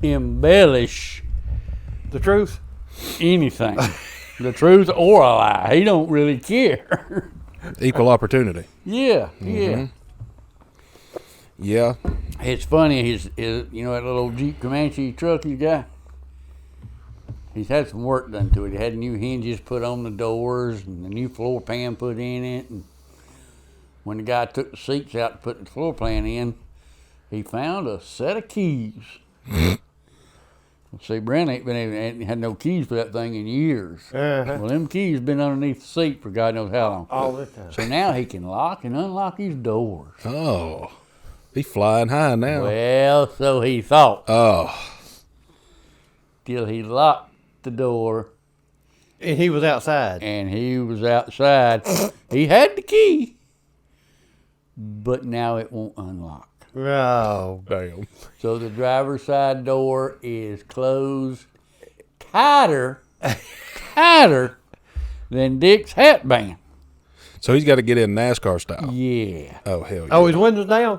Embellish the truth. Anything, the truth or a lie. He don't really care. Equal opportunity. Yeah, yeah. Yeah. It's funny. His that little old Jeep Comanche truck he's got. He's had some work done to it. He had new hinges put on the doors and a new floor pan put in it. And when the guy took the seats out to put the floor pan in, he found a set of keys. See, Brent ain't had no keys for that thing in years. Uh-huh. Well, them keys been underneath the seat for God knows how long. All the time. So now he can lock and unlock his doors. Oh. He's flying high now. Well, so he thought. Oh. Till he locked the door. And he was outside. He had the key, but now it won't unlock. Oh. Damn. So the driver's side door is closed tighter than Dick's hat band. So he's got to get in NASCAR style. Yeah. Oh, hell yeah. Oh, his windows down?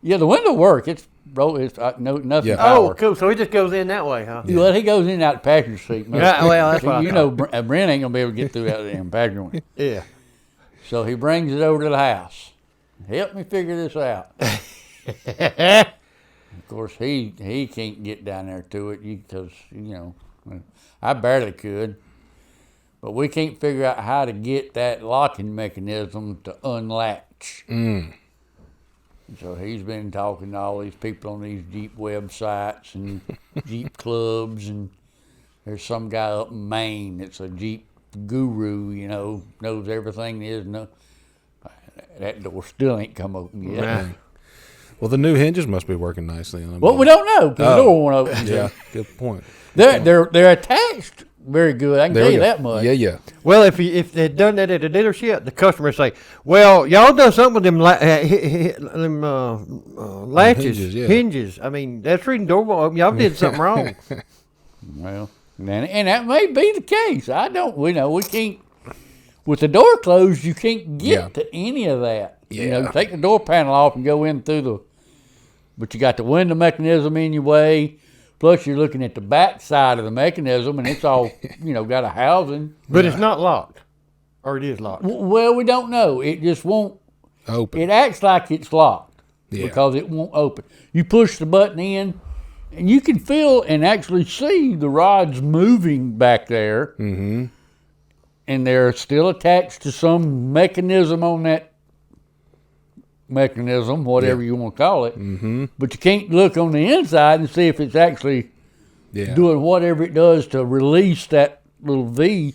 Yeah, the window work. It's nothing. Yeah. Power. Oh, cool. So he just goes in that way, huh? Yeah. Well, he goes in and out the passenger seat. Yeah, well, that's what I thought. Brent ain't gonna be able to get through that damn passenger one. Yeah. So he brings it over to the house. Help me figure this out. Of course, he can't get down there to it because I barely could. But we can't figure out how to get that locking mechanism to unlatch. So he's been talking to all these people on these Jeep websites and Jeep clubs, and there's some guy up in Maine that's a Jeep guru, knows everything there is. No, that door still ain't come open yet. Right. Well, the new hinges must be working nicely. Well, we don't know because the door won't open. Yeah, good point. They're attached very good. I can tell you that much. Yeah. Well, if they'd done that at a dealership, the customer would say, well, y'all done something with them latches, hinges. I mean, that's reading door won't open. Y'all did something wrong. Well, and that may be the case. We can't, with the door closed, you can't get to any of that. Yeah. Take the door panel off and go in through but you got the window mechanism in your way. Plus, you're looking at the back side of the mechanism, and it's all, got a housing. But it's not locked. Or it is locked. Well, we don't know. It just won't open. It acts like it's locked because it won't open. You push the button in, and you can feel and actually see the rods moving back there. Mm-hmm. And they're still attached to some mechanism on that mechanism, whatever you want to call it. Mm-hmm. But you can't look on the inside and see if it's actually doing whatever it does to release that little V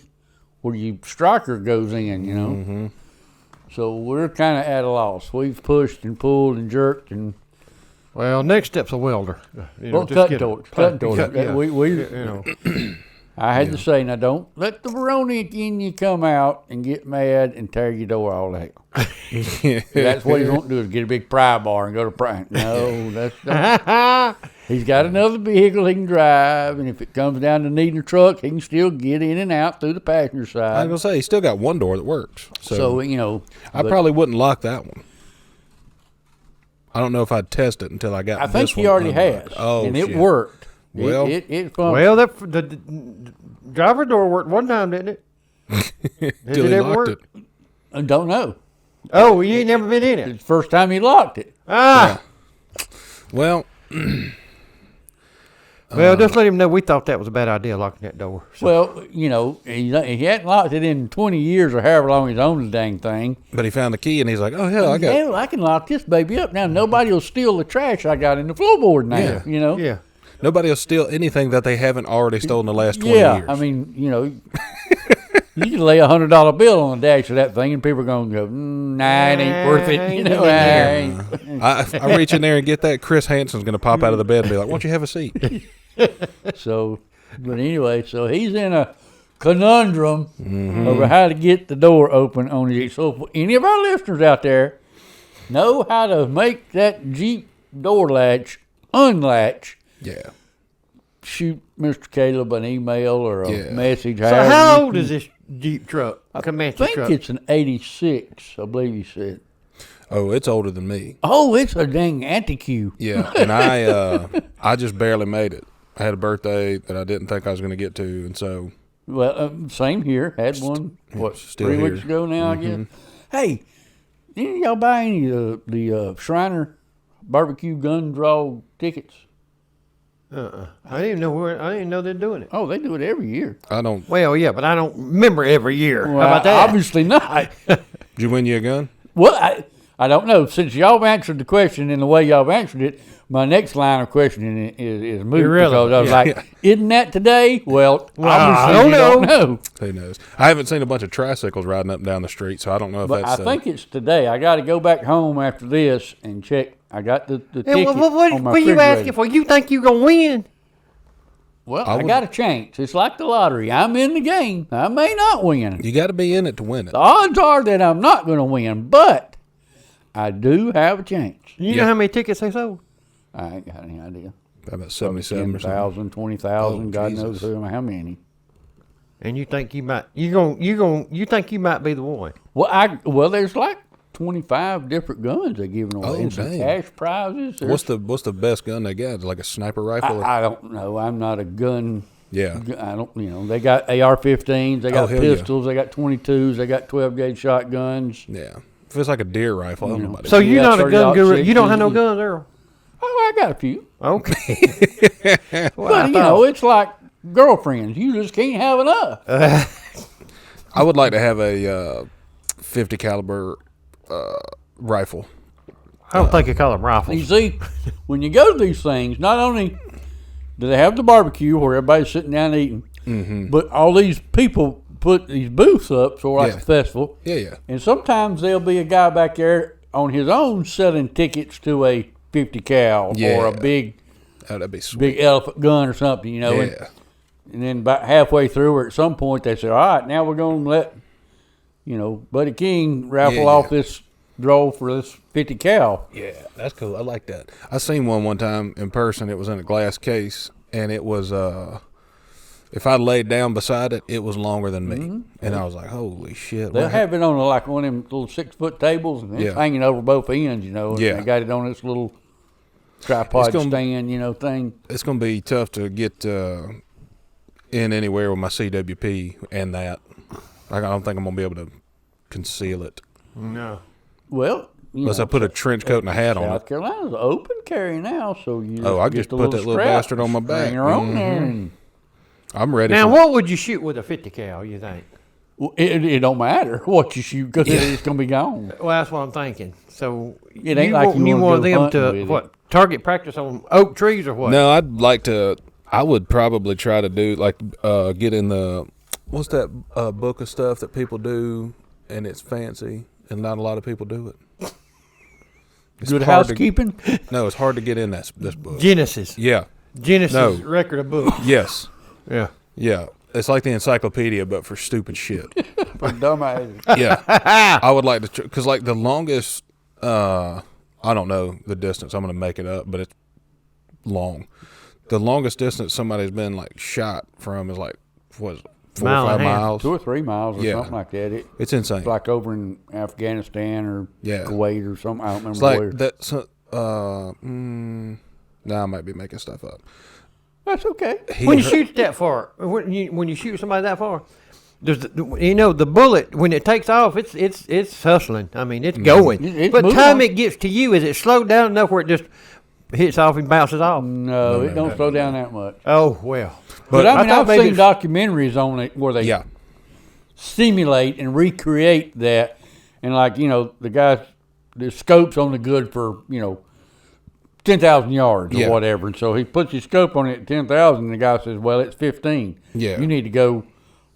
where your striker goes in, Mm-hmm. So we're kind of at a loss. We've pushed and pulled and jerked and. Well, next step's a welder. Cutting torch. I had to say, now don't let the Veronic in you come out and get mad and tear your door all out. That's what he won't do is get a big pry bar and go to pry. No, that's he's got another vehicle he can drive, and if it comes down to needing a truck, he can still get in and out through the passenger side. I was gonna say he's still got one door that works. So I probably wouldn't lock that one. I don't know if I'd test it until I got. I think he already has. Oh, and it worked. Well, it the driver door worked one time, didn't it? Did it ever work? I don't know. Oh, you ain't never been in it. It's the first time he locked it. Ah. Yeah. Well. Well, just let him know we thought that was a bad idea, locking that door. So. Well, he hadn't locked it in 20 years or however long he's owned the dang thing. But he found the key, and he's like, oh, hell, I can lock this baby up now. Nobody will steal the trash I got in the floorboard now, Yeah. Nobody will steal anything that they haven't already stolen the last 20 years. I mean, you can lay $100 bill on the dash of that thing, and people are going to go, nah, it ain't worth it. I reach in there and get that. Chris Hansen's going to pop out of the bed and be like, why don't you have a seat? But anyway, so he's in a conundrum over how to get the door open on the Jeep. So if any of our listeners out there know how to make that Jeep door latch unlatch, shoot Mr. Caleb an email or a message. So how old is this Jeep truck? I think it's an 86, I believe he said. Oh, it's older than me. Oh, it's a dang anti-Q. Yeah, and I just barely made it. I had a birthday that I didn't think I was going to get to, and so. Well, same here. Had one, still 3 here. weeks ago now, I guess. Hey, didn't y'all buy any of the Shriner barbecue gun draw tickets? I didn't know they're doing it. Oh, they do it every year. I don't. Well, yeah, but I don't remember every year. Well, How about that? Obviously not. Did you win you a gun? Well, I don't know. Since y'all answered the question in the way y'all answered it, my next line of questioning is moot because I was like, isn't that today? Well, obviously you don't know. Who knows? I haven't seen a bunch of tricycles riding up and down the street, so I don't know if But that's. I think it's today. I got to go back home after this and check. I got the ticket on my what are you refrigerator. asking for? You think you're going to win? Well, I got a chance. It's like the lottery. I'm in the game. I may not win. You got to be in it to win it. The odds are that I'm not going to win, but I do have a chance. You know how many tickets they sold? I ain't got any idea. About 77 or something. 10,000, 20,000, Oh, God Jesus. knows how many. And you think you might you think you might be the one? Well, there's like 25 different guns they're giving away. Oh, and some dang. cash prizes. What's the best gun they got? Like a sniper rifle? I don't know. I'm not a gun. Yeah. I don't. They got AR-15s. They got hell yeah. pistols. They got 22s. They got 12-gauge shotguns. Yeah. If it's like a deer rifle, I don't know about it. So you're not a gun guru. 30-06. You don't have no guns, Earl. Oh, I got a few. Okay. Well, But it's like girlfriends. You just can't have enough. I would like to have a 50 caliber rifle. I don't think you call them rifles. You see, when you go to these things, not only do they have the barbecue where everybody's sitting down eating, but all these people put these booths up, so like a festival. Yeah, yeah. And sometimes there'll be a guy back there on his own selling tickets to a 50 cal or a big that'd be sweet. big elephant gun or something, Yeah. And then about halfway through or at some point they say, all right, now we're going to let, Buddy King raffle off this draw for this 50 cal. Yeah, that's cool. I like that. I seen one time in person. It was in a glass case, and it was if I laid down beside it, it was longer than me. And I was like, holy shit. They'll have it on like one of them little 6-foot tables, and it's hanging over both ends, and they got it on this little tripod stand, thing. It's going to be tough to get in anywhere with my CWP and that. I don't think I'm going to be able to conceal it. No. Well, unless I put a trench coat and a hat on it. South Carolina's open carry now, so you I just put that little bastard on my back. Hang her on there. And, I'm ready. Now, what would you shoot with a 50 cal, you think? well, it don't matter what you shoot because it's going to be gone. Well, that's what I'm thinking. So It ain't like you want wanna go them hunting to, with what, target practice on oak trees or what? No, I would probably try to do get in the, what's that book of stuff that people do and it's fancy and not a lot of people do it. It's Good hard housekeeping? No, it's hard to get in this book. Genesis. Yeah. Genesis record of books. Yes. Yeah. Yeah. It's like the encyclopedia, but for stupid shit. For dumbasses. Yeah. I would like to, because like the longest, I don't know the distance. I'm going to make it up, but it's long. The longest distance somebody's been like shot from is like, what is it, 4 or 5 miles? 2 or 3 miles or something like that. It's insane. It's like over in Afghanistan or Kuwait or something. I don't remember It's like where. that's. Now I might be making stuff up. That's okay. When you shoot that far, when you shoot somebody that far, there's the bullet when it takes off, it's hustling. I mean, it's going. It's but moving time on. it gets to you, is it slowed down enough where it just hits off and bounces off? No, it don't slow down that much. Oh well. But I mean, thought I've maybe seen documentaries on it where they simulate and recreate that, and the scope's only good for 10,000 yards or whatever, and so he puts his scope on it at 10,000, and the guy says, "Well, it's 15. Yeah, you need to go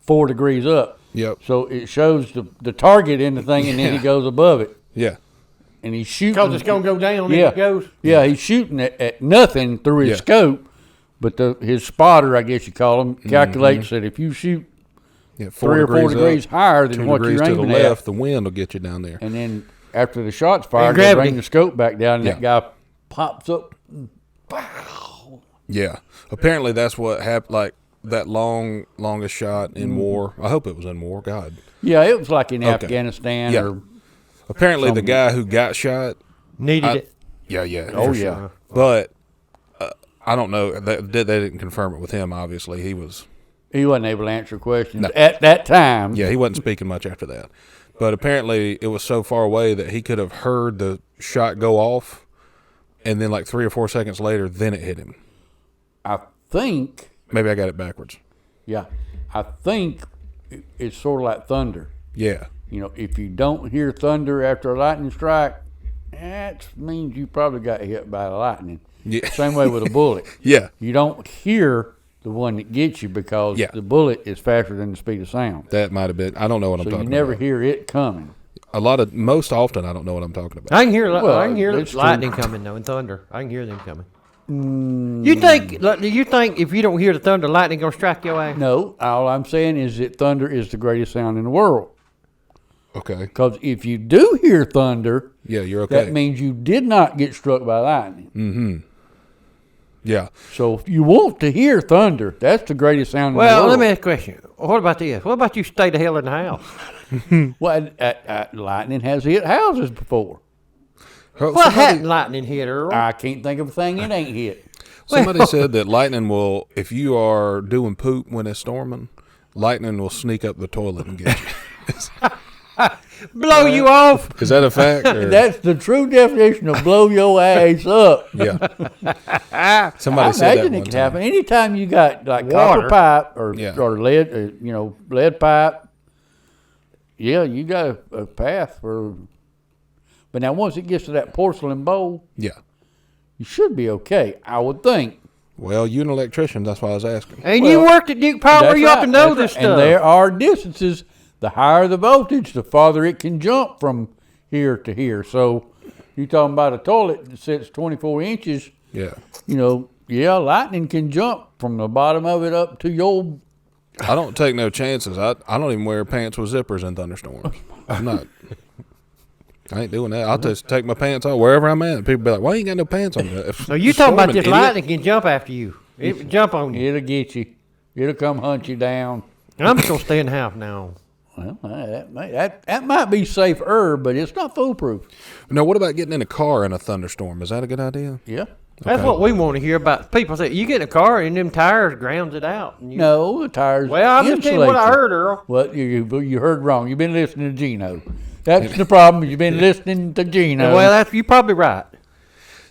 4 degrees up." Yep. So it shows the target in the thing, and then he goes above it. Yeah. And he's shooting. Because it's going to go down and it goes? Yeah, he's shooting at nothing through his scope, but his spotter, I guess you call him, calculates that if you shoot 3 or 4 degrees higher than what you're aiming to the left, at, the wind will get you down there. and then after the shot's fired, they bring the scope back down, and that guy pops up. Yeah. Apparently that's what happened, like that longest shot in war. I hope it was in war, God. Yeah, it was like in Afghanistan or Apparently, the guy who got shot Needed it. Yeah. Oh, for yeah. sure. But I don't know. They didn't confirm it with him. Obviously, he wasn't able to answer questions at that time. Yeah, he wasn't speaking much after that. But apparently, it was so far away that he could have heard the shot go off, and then like 3 or 4 seconds later, then it hit him. I think. Maybe I got it backwards. Yeah, I think it's sort of like thunder. Yeah. If you don't hear thunder after a lightning strike, that means you probably got hit by lightning. Yeah. Same way with a bullet. Yeah. You don't hear the one that gets you because the bullet is faster than the speed of sound. That might have been. I don't know what I'm talking about. So you never hear it coming. Most often, I don't know what I'm talking about. I can hear lightning coming though, and thunder. I can hear them coming. You think if you don't hear the thunder, lightning gonna strike your ass? No, all I'm saying is that thunder is the greatest sound in the world. Okay. Because if you do hear thunder, you're okay. that means you did not get struck by lightning. Mm-hmm. Yeah. So if you want to hear thunder, that's the greatest sound in the world. Well, let me ask a question. What about this? What about you stay the hell in the house? Well, lightning has hit houses before. What hadn't lightning hit, Earl? I can't think of a thing it ain't hit. Somebody said that lightning will, if you are doing poop when it's storming, lightning will sneak up the toilet and get you. Blow you off? Is that a fact? Or? That's the true definition of blow your ass up. Yeah. Somebody said that imagine one it can time. happen anytime you got like Water. copper pipe or lead, lead pipe. Yeah, you got a path for. But now once it gets to that porcelain bowl, Yeah. you should be okay, I would think. Well, you're an electrician. That's why I was asking. And you worked at Duke Power, That's you ought right, to know that's this right. stuff. And there are distances. The higher the voltage, the farther it can jump from here to here. So you're talking about a toilet that sits 24 inches. Yeah. Lightning can jump from the bottom of it up to your. I don't take no chances. I don't even wear pants with zippers in thunderstorms. I'm not. I ain't doing that. I'll just take my pants off wherever I'm at. People be like, "Why you ain't got no pants on?" So you talking about this lightning can jump after you? It can jump on you. It'll get you. It'll come hunt you down. I'm just gonna stay in the house now. Well, that might be safer, but it's not foolproof. Now, what about getting in a car in a thunderstorm? Is that a good idea? Yeah. That's Okay. what we want to hear about. People say you get in a car and them tires grounds it out. And you, No, the tires. Well, I'm just telling you what I insulate heard, Earl. Well, you heard wrong. You've been listening to Gino. That's the problem. You've been listening to Gino. Well, you're probably right.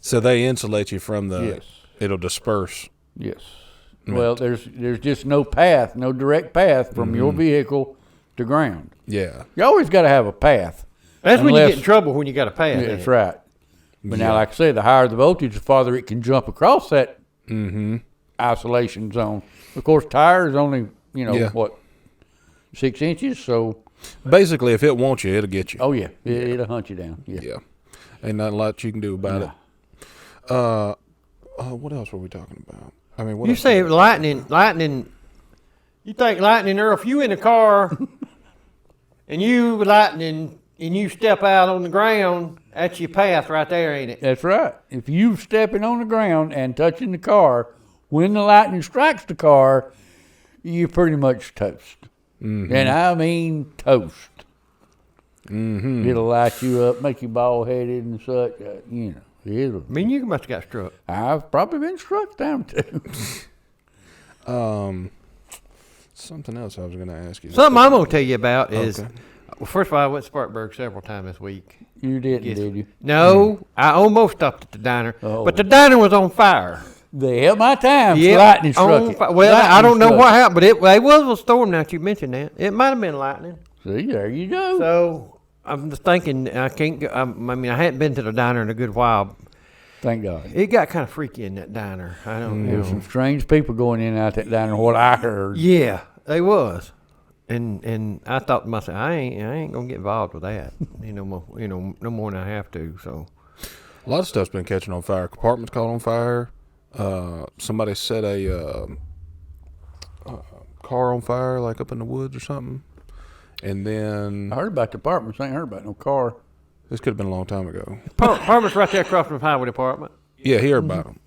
So they insulate you from the. Yes. It'll disperse. Yes. Well, there's just no path, no direct path from your vehicle to ground. Yeah. You always got to have a path. That's when you Unless- get in trouble when you got to pass. Yeah, that's right. But now, like I say, the higher the voltage, the farther it can jump across that isolation zone. Of course, tires only, Yeah. 6 inches. So, Basically, if it wants you, it'll get you. oh yeah, it'll hunt you down. Yeah. Yeah. Ain't nothing lot you can do about it. What else were we talking about? I mean, what You else say was- lightning. You think lightning, Earl? If you in a car and you lightning and you step out on the ground, that's your path right there, ain't it? That's right. If you stepping on the ground and touching the car, when the lightning strikes the car, you're pretty much toast. And I mean toast. It'll light you up, make you bald headed and such. It'll. I mean, you must have got struck. I've probably been struck down too. Something else I was going to ask you. Something I'm gonna tell you about is, Okay. well, first of all, I went to Spartanburg several times this week. You didn't, Yes. did you? No, I almost stopped at the diner, Oh. but the diner was on fire. They helped my time. Yeah, Lightning struck it. Well, I Lightning don't know struck what happened, but it was a storm. Now that you mentioned that, it might have been lightning. See, there you go. So I'm just thinking, I can't. I mean, I hadn't been to the diner in a good while. Thank God. It got kind of freaky in that diner. I don't There know. was some strange people going in and out that diner. What I heard. Yeah, they was, and I thought to myself, I ain't gonna get involved with that. No more than I have to. So A lot of stuff's been catching on fire. Compartments caught on fire. Somebody set a car on fire, like up in the woods or something. And then I heard about the apartments. I ain't heard about no car. this could have been a long time ago. apartment's right there across from the highway department. Yeah, he heard about them.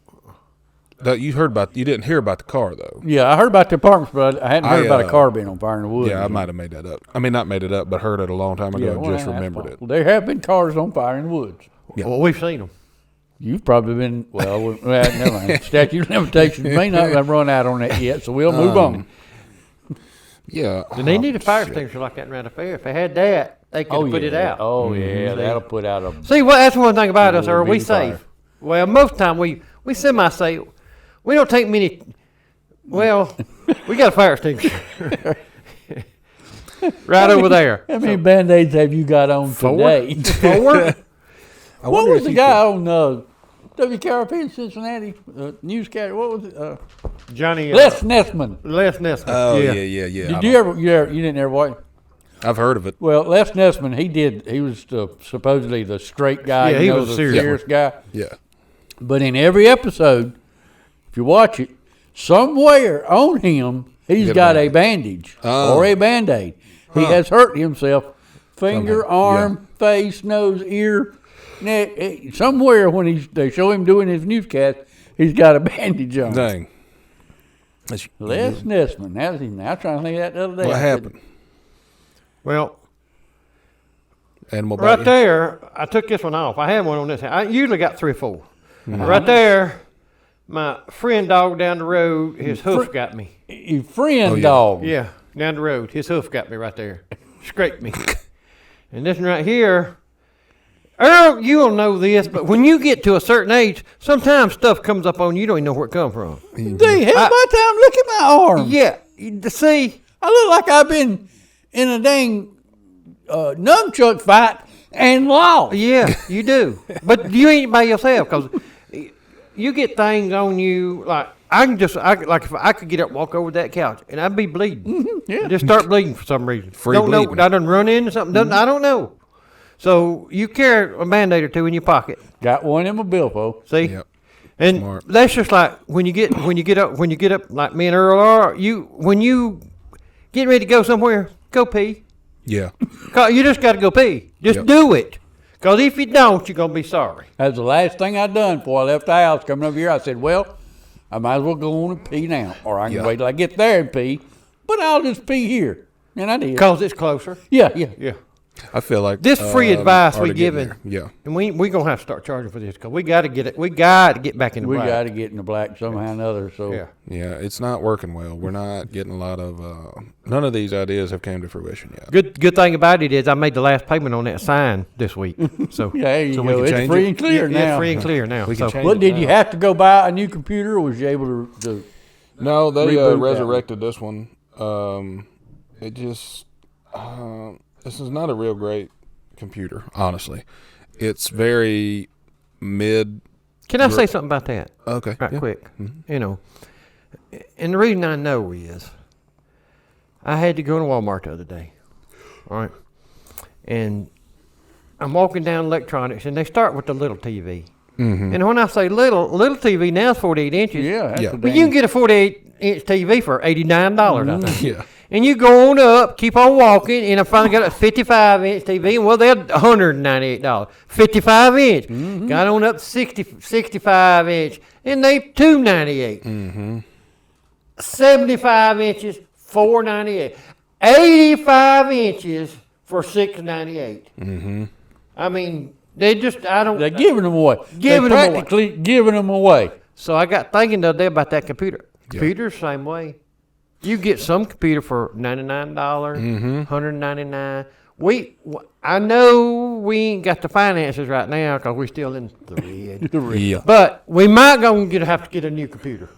You didn't hear about the car though. Yeah, I heard about the apartments, but I hadn't heard about a car being on fire in the woods. Yeah, I might have made that up. I mean, not made it up, but heard it a long time ago and just remembered it. There have been cars on fire in the woods. Yeah. Well, we've seen them. You've probably been, never mind. Statute of limitations may not have run out on that yet, so we'll move on. Yeah. And they need a fire extinguisher like that right up there. If they had that, they could put it out. Oh, yeah, that'll put out a... See, well, that's one thing about us, Earl. We fire. safe. Well, most of the time we semi-safe. We don't take many... Well, we got a fire extinguisher. Right over there. How many Band-Aids have you got on today? 4? What was the guy on WKRP in Cincinnati? Newscaster, what was it? Johnny... Les Nessman. Les Nessman. Oh, yeah. Did you didn't ever watch? I've heard of it. Well, Les Nessman, he was supposedly the straight guy. Yeah, he was the serious. serious guy. Yeah. But in every episode, if you watch it, somewhere on him, he's got a bandage or a Band-Aid. He has hurt himself. Finger, arm, face, nose, ear, neck. Somewhere when they show him doing his newscast, he's got a bandage on. Dang. Les Nessman. I was trying to think of that the other day. What happened? Well, Animal right bite? there, I took this one off. I had one on this hand. I usually got 3 or 4. Right there, my friend dog down the road, his hoof got me. Your friend yeah. dog. Yeah, down the road. His hoof got me right there. Scraped me. And this one right here, Earl, you'll know this, but when you get to a certain age, sometimes stuff comes up on you, you don't even know where it comes from. Dude, hell, by the time, look at my arm. Yeah, see, I look like I've been in a dang nunchuck fight and lost. yeah, you do. But you ain't by yourself, because you get things on you, like, if I could get up and walk over that couch, and I'd be bleeding. Yeah. Just start bleeding for some reason. Free don't bleeding. know, I done run into something, I don't know. So you carry a Band-Aid or 2 in your pocket. Got one in my billfold. See? Yep. And Smart. that's just like when you get up like me and Earl are, when you get ready to go somewhere, go pee. Yeah. 'Cause you just gotta go pee. Just do it. Because if you don't, you're gonna be sorry. That's the last thing I done before I left the house coming over here. I said, well, I might as well go on and pee now. Or I can wait till I get there and pee. But I'll just pee here. And I did. Because it's closer. Yeah. I feel like This free advice we already giving. getting there. Yeah. And we gonna have to start charging for this because we got to get it. We got to get back in the We black. got to get in the black somehow or another. So Yeah. Yeah, it's not working well. We're not getting a lot of none of these ideas have came to fruition yet. Good thing about it is I made the last payment on that sign this week. So yeah, there you So we go. can It's change free it? and clear yeah, now. free and clear now. We can So change Well, it did you now. have to go buy a new computer, or was you able to? No, they Reboot that resurrected this one. It just this is not a real great computer, honestly. It's very mid. Can I say something about that? Okay, Right yeah. quick. You know, and the reason I know is I had to go to Walmart the other day. All right. And I'm walking down electronics, and they start with the little TV. Mm-hmm. And when I say little TV now is 48 inches. Yeah, that's Yeah. a But dang- you can get a 48-inch TV for $89, I think. Yeah. And you go on up, keep on walking, and I finally got a 55-inch TV, and well, they're $198. 55-inch. Got on up 65-inch, and they $298. 75 inches, $498. 85 inches for $698. I mean, they just, They're giving them away. Giving They're them away. practically giving them away. So I got thinking the other day about that computer. Computer's the same way. You get some computer for $99, $199. I know we ain't got the finances right now because we're still in the red. Yeah. But we might have to get a new computer.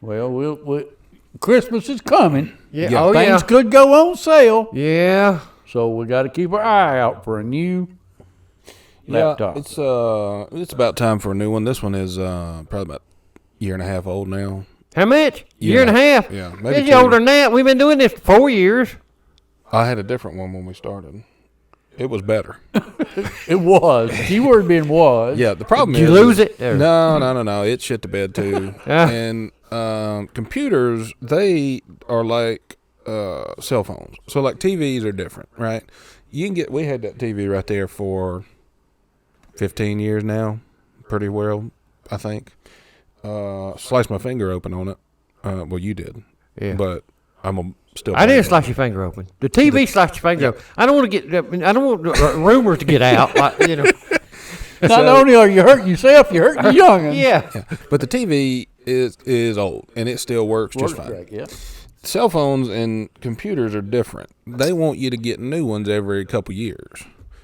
Well, we'll Christmas is coming. Yeah. Yeah. Oh Things yeah. could go on sale, Yeah. so we got to keep our eye out for a new laptop. Yeah, it's about time for a new one. This one is probably about a year and a half old now. How much? Yeah. Year and a half? Yeah, maybe It's 2. older than that. We've been doing this for 4 years. I had a different one when we started. It was better. It was. Keyword being was. Yeah, the problem Did is you lose it? Or- No. It shit to bed too. Yeah. And computers, they are like cell phones. So like TVs are different, right? We had that TV right there for 15 years now, pretty well, I think. sliced my finger open on it. Well, you did. Yeah. But still. I didn't slice your finger open. The TV sliced your finger open. I don't want rumors to get out. Like, you know. Not only are you hurting yourself, you're hurting your young'uns. Yeah. But the TV is old, and it still works just fine. Right, yeah. Cell phones and computers are different. They want you to get new ones every couple years.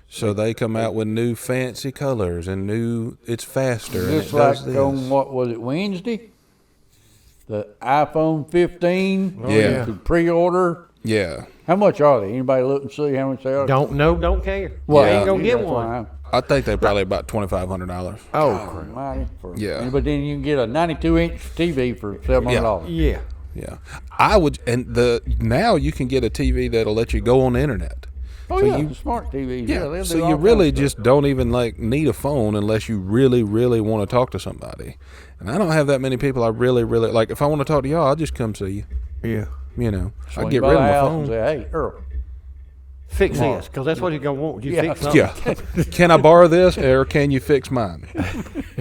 So they come out with new fancy colors and it's faster. Just and it like does this. on, what was it, Wednesday? The iPhone 15. Yeah. The pre-order. Yeah. How much are they? Anybody look and see how much they are? Don't care. Well, I ain't gonna get that's one. why I think they're probably about $2,500. Oh, Almighty, Yeah. But then you can get a 92-inch TV for $700. yeah. Yeah. I would, and now you can get a TV that'll let you go on the internet. Oh, So yeah, the smart TVs. Yeah, they'll so do all you kinds really of stuff. just don't even need a phone unless you really, really want to talk to somebody. And I don't have that many people I really, really like. If I want to talk to y'all, I'll just come see you. Yeah. You know, I Swing get by rid the of my house phone. and say, hey, Earl. Fix Tomorrow. this, because that's what he's gonna want. You Yeah. fix something. Yeah. Can I borrow this, or can you fix mine?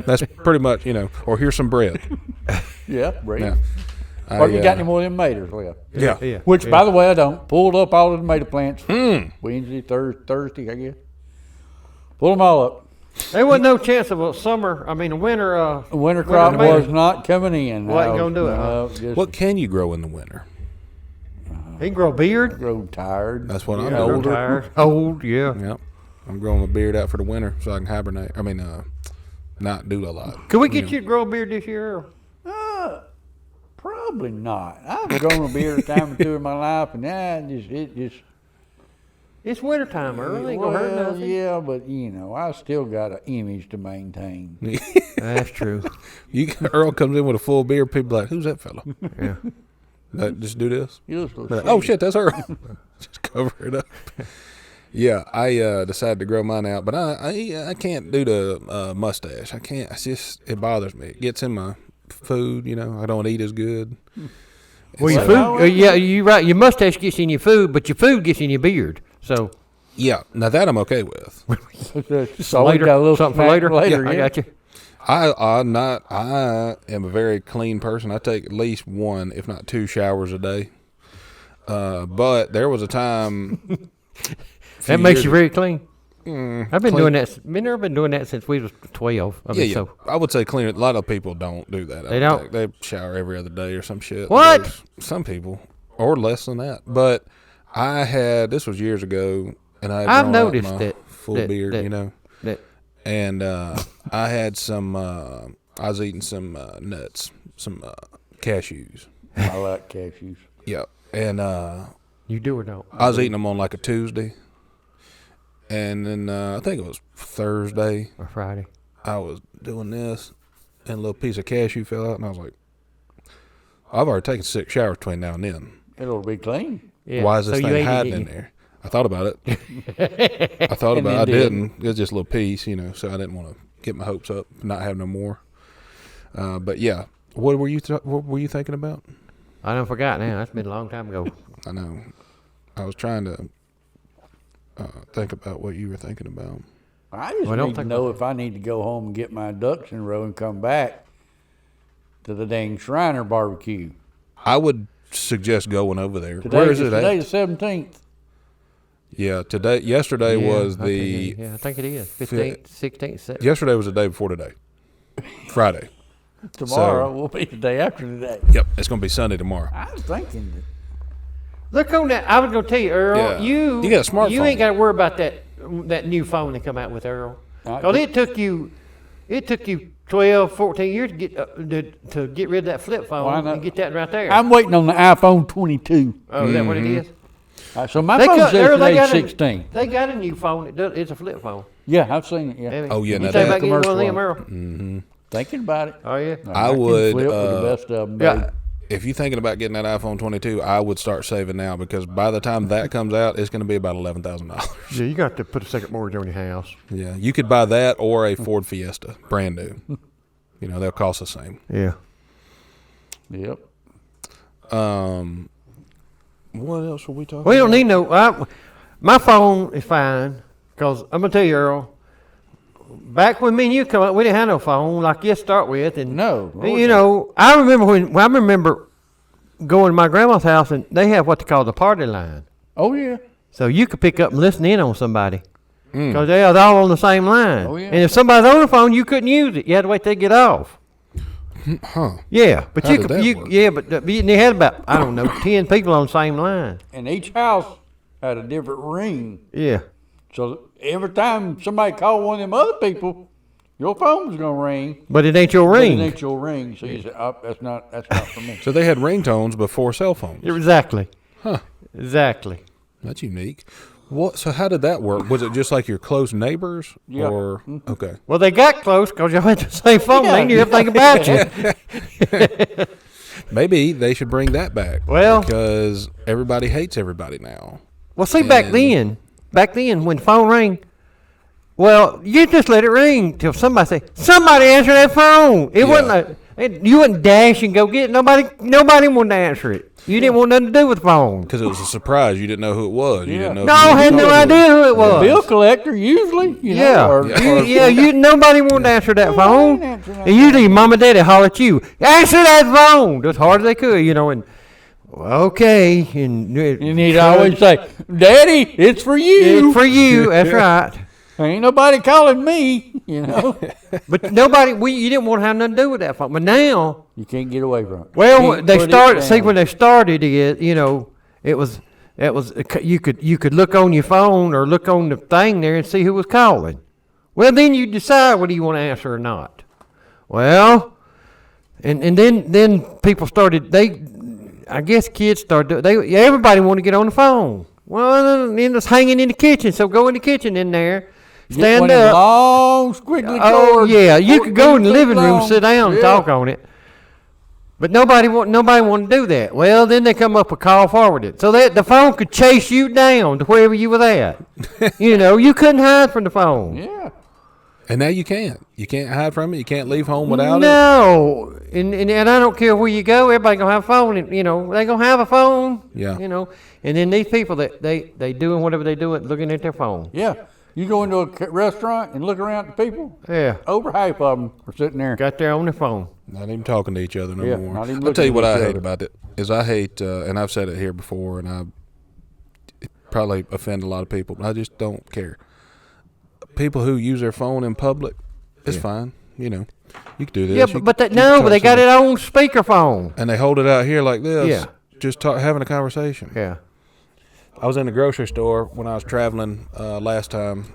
That's pretty much, or here's some bread. Yeah, great. Yeah. Or you got any more of them maters left? Yeah. Yeah. Which, yeah. by the way, I don't. Pulled up all of the tomato plants. Hmm. Wednesday, Thursday, I guess. Pull them all up. There wasn't no chance of a winter. The winter crop tomato. was not coming in. Wasn't gonna do it, huh? No, just What can you grow in the winter? He can grow a beard. grow tired. That's what I'm Yeah, doing. grow tired. Old, yeah. Yep. I'm growing my beard out for the winter so I can hibernate. Not do a lot. Could we get you to grow a beard this year? Earl? Probably not. I've grown a beard a time or two in my life, and it just. It's wintertime, Earl. Ain't gonna hurt Well, nothing. yeah, but I still got an image to maintain. That's true. Earl comes in with a full beard. People like, who's that fella? Yeah. Just do this. You just look Like, silly. oh shit, that's Earl. Just cover it up. Yeah, I decided to grow mine out, but I can't do the mustache. I can't. It bothers me. It gets in my food. I don't eat as good. Well, your So- food. Yeah, you're right. Your mustache gets in your food, but your food gets in your beard. So Yeah, now that I'm okay with. So we later, got a little something for snack later. yeah. I got you. I am a very clean person. I take at least 1, if not 2 showers a day. But there was a time. That makes you very. very clean. I've been doing that. Been doing that since we was 12. Yeah. I would say clean. A lot of people don't do that. They don't? They shower every other day or some shit. What? There's some people, or less than that. But this was years ago, and I've grown out noticed my that- full that- beard, that- That and I had some. I was eating some nuts, some cashews. I like cashews. Yeah, and you do or don't? I was eating them on like a Tuesday, and then I think it was Thursday. Or Friday. I was doing this, and a little piece of cashew fell out, and I was like, I've already taken 6 showers between now and then. It'll be clean. Yeah. Why is this so you thing ate it, hiding didn't in you? there? I thought about it. I thought And about it. I then didn't. It was just a little piece, so I didn't want to get my hopes up, not have no more. But yeah, what were you thinking about? I done forgot now. That's been a long time ago. I know. I was trying to think about what you were thinking about. I just Well, don't need to think know if I need to go home and get my ducks in a row and come back to the dang Shriner barbecue. I would suggest going over there. Today, Where is it Today at? the 17th. Yeah, yesterday Yeah, was I think the. I think it is 15th, 16th. 17th. Yesterday was the day before today. Friday. Tomorrow will be the day after today. Yep, it's going to be Sunday tomorrow. I was thinking that. Look on that. I was gonna tell you, Earl. Yeah. You You got a smartphone. You ain't got to worry about that new phone they come out with, Earl. Because it took you 12, 14 years to get rid of that flip phone Why not? and get that right there. I'm waiting on the iPhone 22. Oh, is that what it is? So my They phone got- says Earl, they today's got a- 16. They got a new phone. It's a flip phone. Yeah, I've seen it. Yeah, Oh, yeah, You now think that- about getting one of commercial them, one. Earl? thinking about it. Oh yeah. I can would, flip with the best of them. Yeah. If you're thinking about getting that iPhone 22, I would start saving now because by the time that comes out, it's going to be about $11,000. Yeah, you got to put a second mortgage on your house. Yeah, you could buy that or a Ford Fiesta, brand new. They'll cost the same. Yeah. Yep. What else were we talking We don't about? need no. My phone is fine because I'm gonna tell you, Earl. back when me and you come up, we didn't have no phone like you start with, and No. you know, I remember going to my grandma's house, and they have what they call the party line. Oh, yeah. So you could pick up and listen in on somebody because they're all on the same line. Oh, yeah. And if somebody's on the phone, you couldn't use it. You had to wait till they get off. Huh. Yeah, but How you did could. that work? Yeah, but they had about 10 people on the same line. And each house had a different ring. Yeah. So every time somebody called one of them other people, your phone was going to ring. But it ain't your But ring. it ain't your ring. So you said, oh, that's not for me. So they had ringtones before cell phones. Exactly. Huh. Exactly. That's unique. What? So how did that work? Was it just like your close neighbors? Yeah. Or okay. Well, they got close because y'all had the same phone. Yeah. They knew everything about you. Maybe they should bring that back. Well- because everybody hates everybody now. Well, see, back then when the phone rang, well, you just let it ring till somebody answer that phone. It wasn't you wouldn't dash and go get it. Nobody wanted to answer it. You didn't want nothing to do with the phone. Because it was a surprise. You didn't know who it was. You didn't know. No, I had no idea who it was. Bill collector, usually. You know, Nobody wanted to answer that phone. didn't answer that And usually mom and daddy holler at you, answer that phone, as hard as they could, and okay. And he'd always say, Daddy, it's for you. it's for you, that's right. Ain't nobody calling me, But you didn't want to have nothing to do with that phone. But now, You can't get away from it. well, Can't they put it started. See, down. when they started it, it was you could look on your phone or look on the thing there and see who was calling. Well, then you decide whether you want to answer or not. Well, and then people started. I guess kids started. Everybody wanted to get on the phone. Well, then it's hanging in the kitchen. So go in the kitchen in there. Get Stand one of them up. long, squiggly Oh cords, yeah, you could go in the 14 living room, long. sit down, and Yeah. talk on it. But nobody wanted to do that. Well, then they come up with call forwarded, so that the phone could chase you down to wherever you was at. You couldn't hide from the phone. Yeah. And now you can't. You can't hide from it. You can't leave home without it. No, and I don't care where you go. Everybody gonna have a phone. And, they gonna have a phone. Yeah. And then these people that they doing whatever they doing, looking at their phone. Yeah. You go into a restaurant and look around at the people, Yeah, over half of them are sitting there. got there on their phone. Not even talking to each other no Yeah, more. not even I'll looking tell you at what I each hate other. about it is I hate, and I've said it here before, and I probably offend a lot of people, but I just don't care. People who use their phone in public, it's fine. You can do this. Yeah, You but can they talk got to it on speakerphone. and they hold it out here like this. Yeah. Just having a conversation. Yeah. I was in the grocery store when I was traveling last time,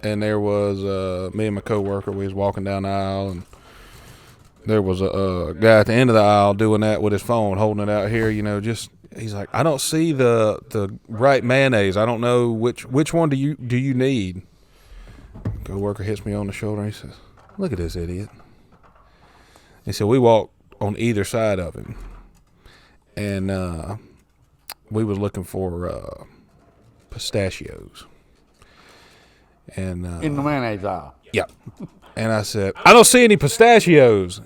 and there was me and my coworker. We was walking down the aisle, and there was a guy at the end of the aisle doing that with his phone, holding it out here. He's like, I don't see the right mayonnaise. I don't know which one do you need. Coworker hits me on the shoulder. And he says, "Look at this idiot." He said, we walked on either side of him, and we was looking for pistachios. And In the mayonnaise aisle. yeah. And I said, I don't see any pistachios.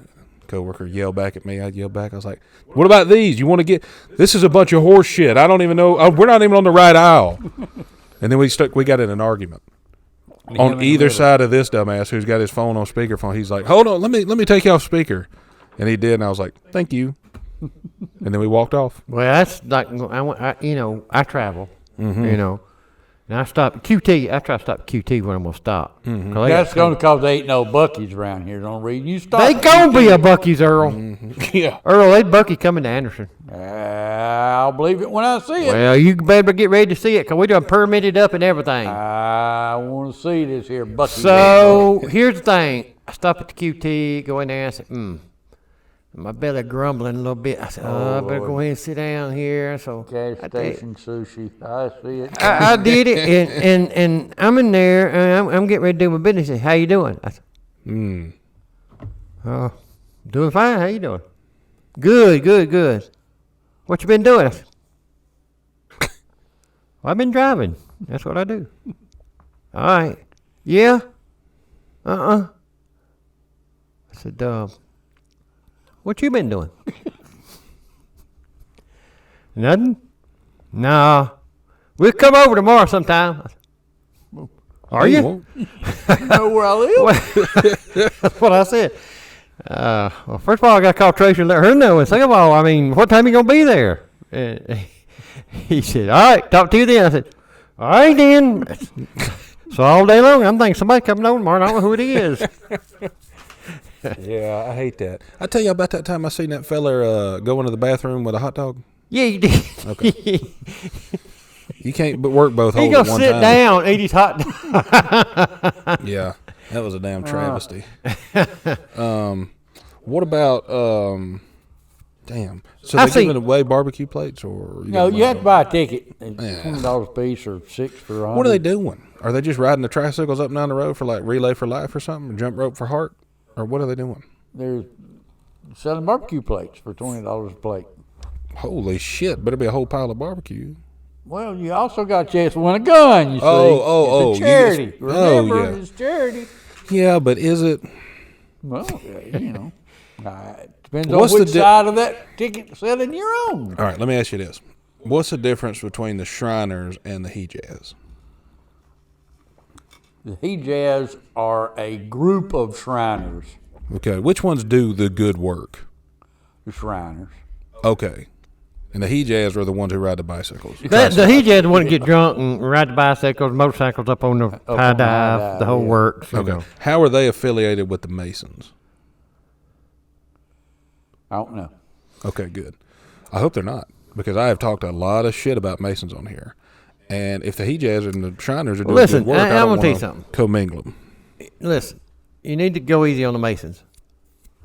Coworker yelled back at me. I yelled back. I was like, what about these? You want to get, this is a bunch of horse shit. I don't even know. We're not even on the right aisle. And then we got in an argument. On either side of this dumbass who's got his phone on speakerphone, he's like, hold on, let me take you off speaker. And he did, and I was like, thank you. And then we walked off. Well, that's like I travel, and I stop at QT. I try to stop at QT when I'm gonna stop. That's going to cause there ain't no Buc-ee's around here. Don't read. You stop. They gonna be a Buc-ee's, Earl. Yeah. Earl, they Buc-ee coming to Anderson. I'll believe it when I see it. Well, you better get ready to see it, 'cause we done permitted up and everything. I want to see this here Buc-ee. So here's the thing: I stop at the QT, go in there, and I say, my belly grumbling a little bit. I said, I better go ahead and sit down here. So Gas I did. station sushi. I see it. I did it, and I'm in there, and I'm getting ready to do my business. He said, how you doing? I said, doing fine. How you doing? Good. What you been doing? I said, well, I've been driving. That's what I do. All right. Yeah? I said, what you been doing? Nothing? Nah. We'll come over tomorrow sometime. Are You you? won't. You know where I live? That's what I said. Well, first of all, I got to call Tracy and let her know. And second of all, I mean, what time you going to be there? And he said, all right, talk to you then. I said, all right then. So all day long, I'm thinking somebody coming over tomorrow. I don't know who it is. Yeah, I hate that. I tell you about that time I seen that feller go into the bathroom with a hot dog. Yeah, you did. Okay. You can't work both He holes going at to one sit time. down, eat his hot dog. Yeah, that was a damn travesty. What about damn? So I they see- giving away barbecue plates, or No, you have to buy a ticket. It's Yeah. $20 a piece or $6 for 100. What are they doing? Are they just riding the tricycles up and down the road for like Relay for Life or something, or Jump Rope for Heart, or what are they doing? They're selling barbecue plates for $20 a plate. Holy shit! Better be a whole pile of barbecue. Well, you also got a chance to win a gun, you see. Oh, It's you a charity. just- Remember, yeah. it's charity. Yeah, but is it? Well, you know, depends What's on the which di- side of that ticket selling you're on. All right, let me ask you this: what's the difference between the Shriners and the He Jazz? The He Jazz are a group of Shriners. Okay, which ones do the good work? The Shriners. Okay, and the He Jazz are the ones who ride the bicycles. The he just want to get drunk and ride the bicycles, motorcycles up on the high on the high dive, dive, the whole yeah. works. You Okay, know. how are they affiliated with the Masons? I don't know. Okay, good. I hope they're not, because I have talked a lot of shit about Masons on here. And if the He Jazz and the Shriners are doing Listen, good work, I I don't wanna tell you want to something. commingle them. Listen, you need to go easy on the Masons.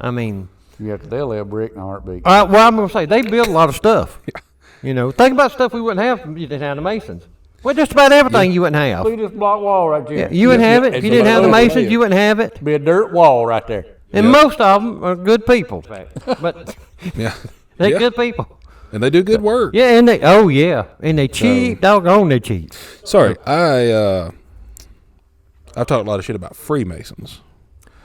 I mean, You have to they'll lay a brick in a heartbeat. all right, well, I'm going to say, they build a lot of stuff. You know, think about stuff we wouldn't have if you didn't have the Masons. Well, just about everything you wouldn't have. Look at this block wall right there. Yeah, you wouldn't have it. If you didn't have the Masons, you wouldn't have it. Be a dirt wall right there. And most of them are good people. But Yeah. they're Yeah. good people. And they do good work. Yeah, and they cheap, doggone they cheap. Sorry, I've talked a lot of shit about Freemasons.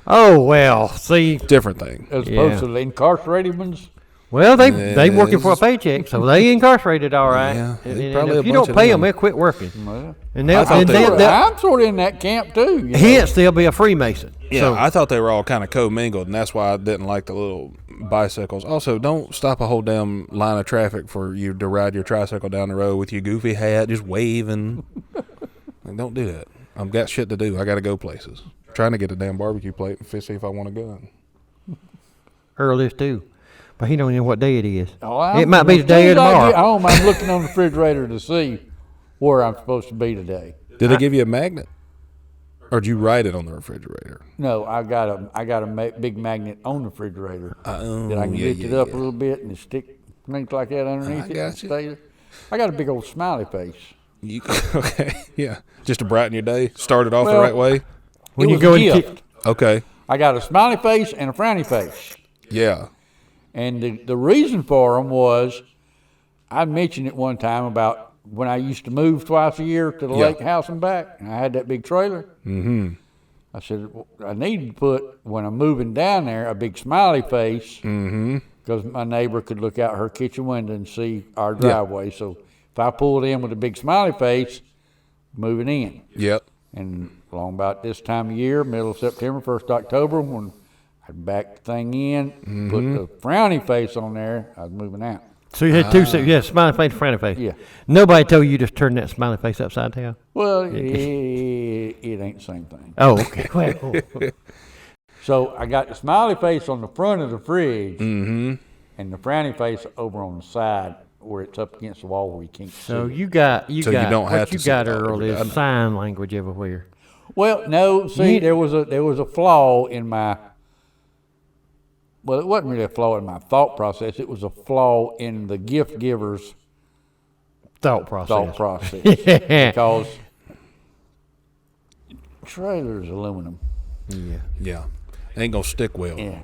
Oh, well, see, Different thing. As Yeah. opposed to the incarcerated ones. well, they working for a Yes. paycheck, so they incarcerated all right. Yeah, And it's probably if a you bunch don't of pay them, them. they'll quit working. Well, And I thought they were. they'll I'm sort of in that camp too. You know? hence they'll be a Freemason. Yeah, So, I thought they were all kind of commingled, and that's why I didn't like the little bicycles. Also, don't stop a whole damn line of traffic for you to ride your tricycle down the road with your goofy hat, just waving. Like, don't do that. I've got shit to do. I got to go places. Trying to get a damn barbecue plate and see if I want a gun. Earl is too. But he don't know what day it is. Oh, It might be today or as soon as I tomorrow. get home, I'm looking on the refrigerator to see where I'm supposed to be today. Did they give you a magnet, or did you write it on the refrigerator? No, I got a big magnet on the refrigerator that I can lift it up a little bit and stick things like that underneath I it. got and you. stay there. I got a big old smiley face. You, okay, yeah, just to brighten your day. Start it off the Well, right way. When It you was go a in the gift. Okay, I got a smiley face and a frowny face. yeah, And the reason for them was, I mentioned it one time about when I used to move twice a year to the Yeah. lake house and back, and I had that big trailer. Mm-hmm. I said, well, I need to put, when I'm moving down there, a big smiley face, because my neighbor could look out her kitchen window and see our driveway. So if I pulled in with a big smiley face, moving in. yep. And along about this time of year, middle of September, 1st October, when I'd back the thing in, put the frowny face on there, I was moving out. So you had two, smiley face, frowny face. Yeah. Nobody told you just turn that smiley face upside down. Well, it ain't the same thing. Oh, okay. Well, So I got the smiley face on the front of the fridge, and the frowny face over on the side where it's up against the wall where you can't so see. you got So you don't have what to you see got, it all Earl, every is day. sign language everywhere. Well, no, see, You- there was a flaw in my. Well, it wasn't really a flaw in my thought process. It was a flaw in the gift giver's Thought process. thought process. Yeah. Because trailer's aluminum. Yeah. Yeah, ain't gonna stick well. Yeah.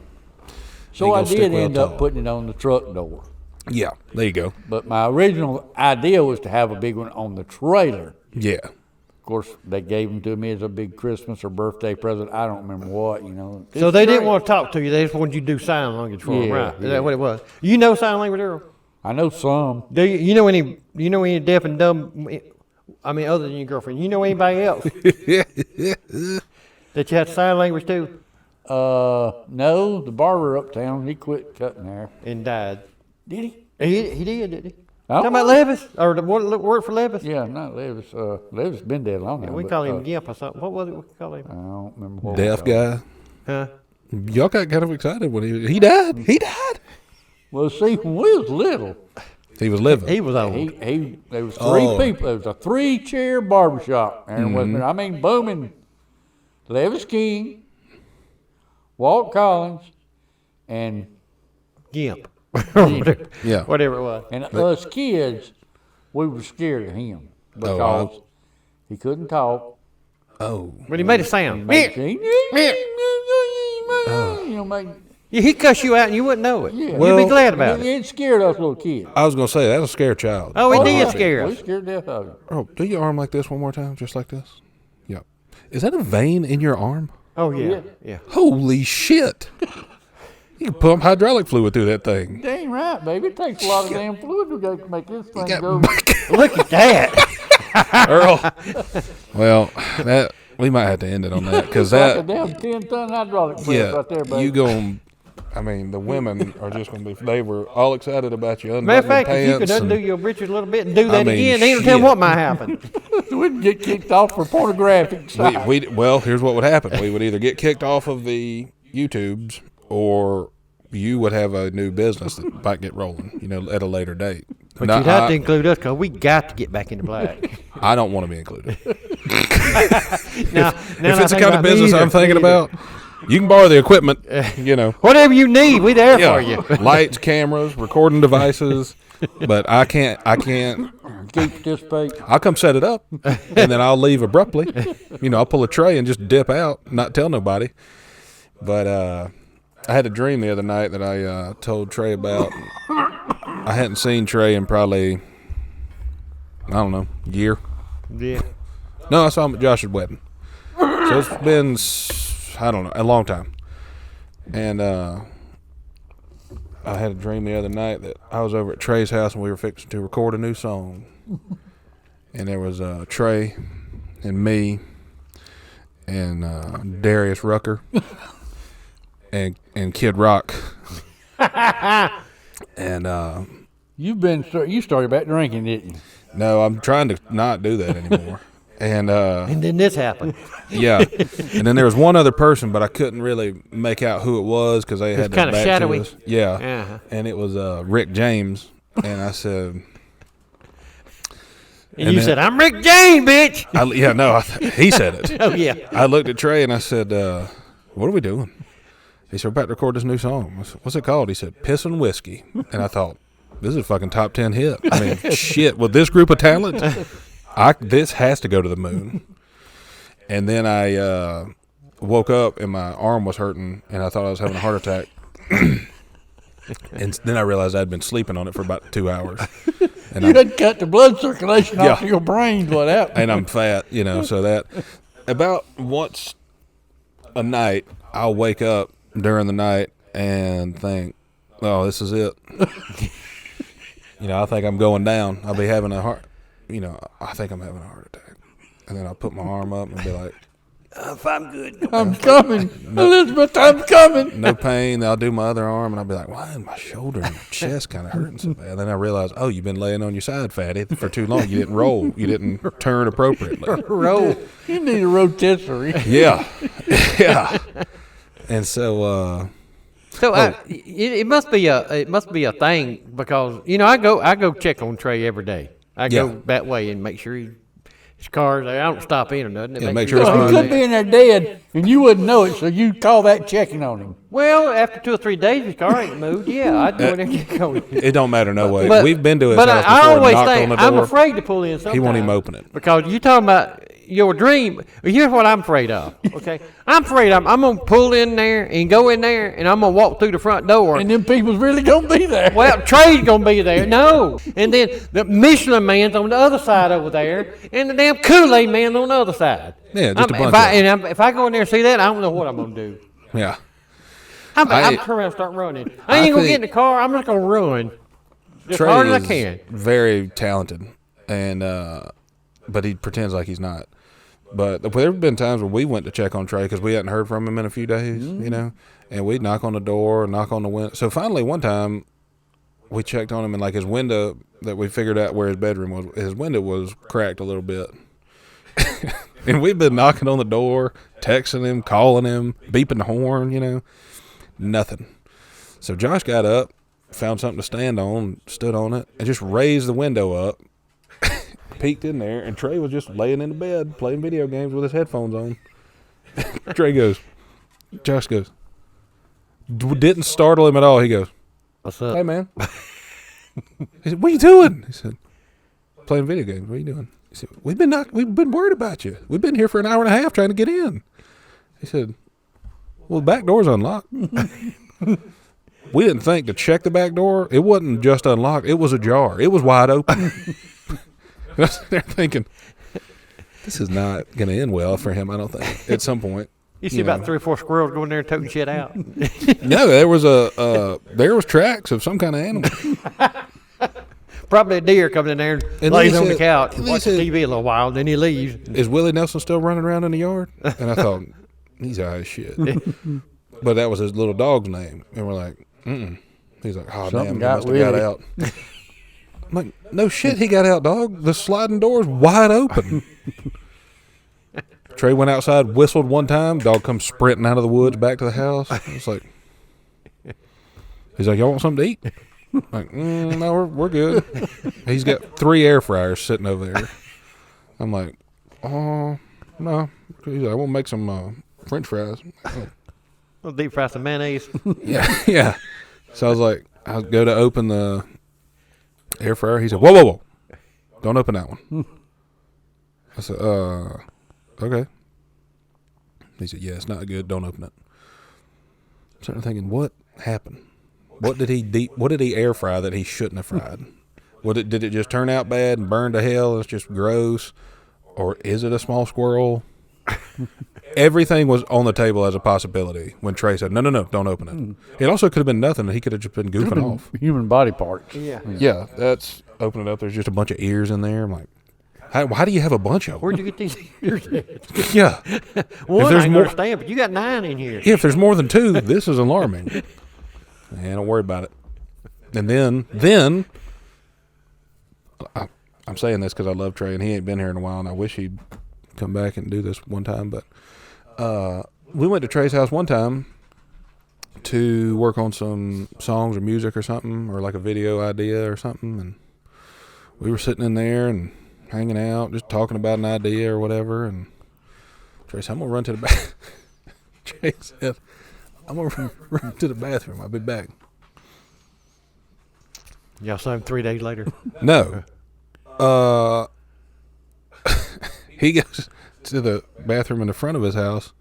So Ain't I gonna stick did well end up tall. putting it on the truck door. Yeah, there you go. But my original idea was to have a big one on the trailer. Yeah, Of course, they gave them to me as a big Christmas or birthday present. I don't remember what, you know. So they didn't want to talk to you. They just wanted you to do sign language for them, Yeah, right? Is yeah. that what it was? You know sign language, Earl? I know some. Do you know any deaf and dumb I mean, other than your girlfriend, you know anybody else that you had sign language to No, the barber uptown, he quit cutting hair. and died? Did he? He did, didn't he? I Talking don't about Levis or the work for Levis? Yeah, not Levis. Levis been dead long now. We but, call him Gimp or something. What was it we call him? I don't remember what Deaf we called him. guy. Huh? Y'all got kind of excited when he died. He died. Well, see, when we was little, He was living. He was old. there was three people. There was a 3-chair barbershop. Aaron Westman. I mean, booming. Levis King, Walt Collins, and Gimp. Yeah. Whatever it was. And us kids, we were scared of him because he couldn't talk. Oh. But he made a sound. You know, made, Yeah, he'd cuss you out and you wouldn't know it. yeah. You'd Well- be glad about He it. ain't scared us little kids. I was gonna say that's a scare child. Oh, he yeah. did scare We us. scared death of him. Oh, do your arm like this one more time, just like this. Yeah. Is that a vein in your arm? Oh, yeah. Yeah. Holy shit! You can pump hydraulic fluid through that thing. Dang right, baby. It takes a lot of damn fluid to make this thing go. Look at that. Earl. Well, that we might have to end it on that because Like a that. damn 10-ton hydraulic press Yeah, right there, baby. you going. I mean, the women are just going to be. They were all excited about you Matter of unbuttoning fact, if you could pants. undo and- your britches a little bit and do that I mean, again, they don't tell shit. what might happen. We'd get kicked off for pornographic stuff. well, here's what would happen. We would either get kicked off of the YouTubes or you would have a new business that might get rolling, at a later date. But Now, you'd have to include us because we got to get back into black. I don't want to be included. now, If it's the kind of business I'm thinking about, you can borrow the equipment, Whatever you need, we there for you. lights, cameras, recording devices, but I can't, Keep participate. I'll come set it up and then I'll leave abruptly. I'll pull a tray and just dip out, not tell nobody. But I had a dream the other night that I told Trey about. I hadn't seen Trey in probably, I don't know, year. Yeah. No, I saw him at Josh's wedding. So it's been, I don't know, a long time. And I had a dream the other night that I was over at Trey's house and we were fixing to record a new song. And there was Trey and me and Darius Rucker and Kid Rock. And You started back drinking, didn't you? no, I'm trying to not do that anymore. And And then this happened. yeah, and then there was one other person, but I couldn't really make out who it was because they had their kinda back shadowy. to us. Yeah, Uh-huh. and it was Rick James, and I said, And you said, I'm Rick James, bitch. he said it. Oh, yeah. I looked at Trey and I said, what are we doing? He said, we're about to record this new song. I said, what's it called? He said, Piss and Whiskey. And I thought, this is a fucking top 10 hit. I mean, shit, with this group of talent, this has to go to the moon. And then I woke up and my arm was hurting and I thought I was having a heart attack. And then I realized I'd been sleeping on it for about 2 hours. And You had cut the blood circulation off to your brain. What happened? and I'm fat, so that about once a night I'll wake up during the night and think, oh, this is it. I think I'm going down. I'll be having a heart, I think I'm having a heart attack. And then I'll put my arm up and be like, If I'm good. I'm coming. Elizabeth, I'm coming. no pain. I'll do my other arm and I'll be like, why is my shoulder and my chest kind of hurting so bad? Then I realize, oh, you've been laying on your side, fatty, for too long. You didn't roll. You didn't turn appropriately. Roll. You need a rotisserie. Yeah. Yeah. And so, So it must be a thing because I go check on Trey every day. I go that way and make sure his car's there. I don't stop in or nothing. Yeah, make sure it's Well, he could be in there dead, and you wouldn't know it, so you'd call that checking on him. Well, after 2 or 3 days, his car ain't moved. Yeah, I'd go in there and check on him. it don't matter no way. But- We've been to his but house I before and always knocked on think the door. I'm afraid to pull in. He won't even sometimes open it. because you talking about your dream. Here's what I'm afraid of. Okay, I'm afraid I'm gonna pull in there and go in there and I'm gonna walk through the front door. And them people's really going to be there. Well, Trey's gonna be there. No, and then the Michelin man's on the other side over there, and the damn Kool-Aid man's on the other side. Yeah, just a bunch If I go in there and see that, I don't know what I'm gonna do. Yeah. I'm turn around and start running. I ain't gonna get in the car. I'm just gonna run as Trey hard as I is can. very talented. And but he pretends like he's not. But there have been times where we went to check on Trey because we hadn't heard from him in a few days, you know, and we'd knock on the door, knock on the window. So finally one time we checked on him, and like his window that we figured out where his bedroom was, his window was cracked a little bit. And we've been knocking on the door, texting him, calling him, beeping the horn, you know, nothing. So Josh got up, found something to stand on, stood on it, and just raised the window up, peeked in there, and Trey was just laying in the bed playing video games with his headphones on. Josh goes, didn't startle him at all. He goes, "What's up?" "Hey, man." He said, "What are you doing?" He said, "Playing video games. What are you doing?" He said, We've been worried about you. We've been here for an hour and a half trying to get in." He said, "Well, the back door's unlocked." We didn't think to check the back door. It wasn't just unlocked. It was ajar. It was wide open. I was there thinking, this is not going to end well for him, I don't think, at some point. You see about 3 or 4 squirrels going there and toting shit out. No, there was tracks of some kind of animal. Probably a deer coming in there and lays on the couch and watches said, TV a little while, and then he leaves. "Is Willie Nelson still running around in the yard?" And I thought, he's high as shit. But that was his little dog's name. And we're like, mm-mm. He's like, "Oh, Something damn, he must have got out." I'm like, "No shit, he got out, dog. The sliding door's wide open." Trey went outside, whistled one time. Dog comes sprinting out of the woods back to the house. It's like, he's like, "Y'all want something to eat?" I'm like, "No, we're good." He's got 3 air fryers sitting over there. I'm like, "Oh, no." He's like, "I want to make some French fries." We'll deep fry some mayonnaise. Yeah. So I was like, I'll go to open the air fryer. He said, whoa. Don't open that one. I said, okay. He said, "Yeah, it's not good. Don't open it." I'm starting thinking, what happened? What did he air fry that he shouldn't have fried? Did it just turn out bad and burn to hell and it's just gross? Or is it a small squirrel? Everything was on the table as a possibility when Trey said, no, don't open it. It also could have been nothing. He could have just been goofing off. Human body parts. Yeah, that's open it up. There's just a bunch of ears in there. I'm like, why do you have a bunch of them? Where'd you get these ears at? Yeah. One, I can understand, but you got 9 in here. Yeah, if there's more than 2, this is alarming. Don't worry about it. And then I'm saying this because I love Trey, and he ain't been here in a while, and I wish he'd come back and do this one time. But we went to Trey's house one time to work on some songs or music or something, or like a video idea or something. And we were sitting in there and hanging out, just talking about an idea or whatever. And Trey said, "I'm going to run to the back." Trey said, "I'm going to run to the bathroom. I'll be back." Y'all saw him 3 days later? No. He goes to the bathroom in the front of his house,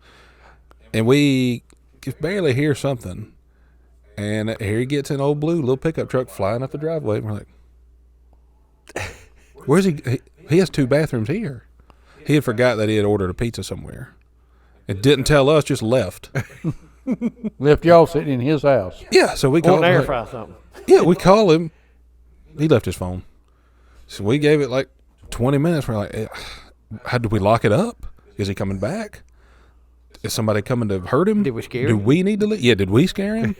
and we could barely hear something. And here he gets an old blue little pickup truck flying up the driveway. And we're like, "Where's he? He has 2 bathrooms here." He had forgot that he had ordered a pizza somewhere. It didn't tell us, just left. Left y'all sitting in his house. Yeah, so we called him. Air fry something. Yeah, we call him. He left his phone. So we gave it like 20 minutes. We're like, how do we lock it up? Is he coming back? Is somebody coming to hurt him? Did we scare Do him? we need to leave? Yeah, did we scare him?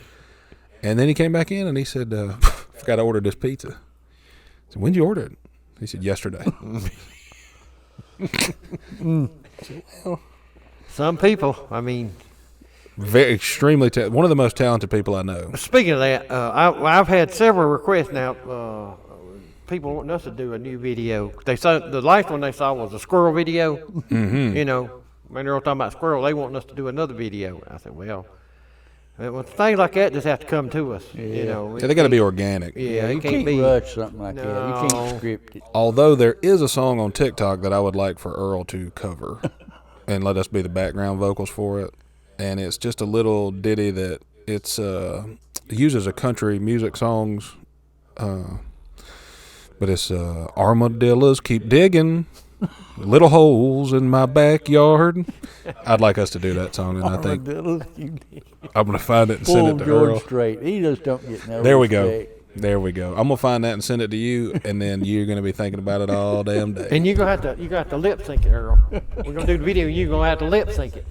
And then he came back in and he said, "Forgot to order this pizza." I said, "When'd you order it?" He said, "Yesterday." Some people, I mean. Very extremely one of the most talented people I know. Speaking of that, I've had several requests now. People wanting us to do a new video. They saw the last one they saw was a squirrel video. Mm-hmm. You know, when they're all talking about squirrel, they want us to do another video. I said, well, things like that just have to come to us. Yeah. You know, So they got to be organic. Yeah, You it can't can't be. rush something like that. No. You can't script it. Although there is a song on TikTok that I would like for Earl to cover and let us be the background vocals for it. And it's just a little ditty that it uses a country music songs, but it's "Armadillos keep digging little holes in my backyard." I'd like us to do that song, and I think I'm going to find it and send Pull it to George Earl. straight. He just don't get no There we go. respect. There we go. I'm gonna find that and send it to you, and then you're gonna be thinking about it all damn day. And you gonna have to lip sync it, Earl. We're gonna do the video. You're gonna have to lip sync it.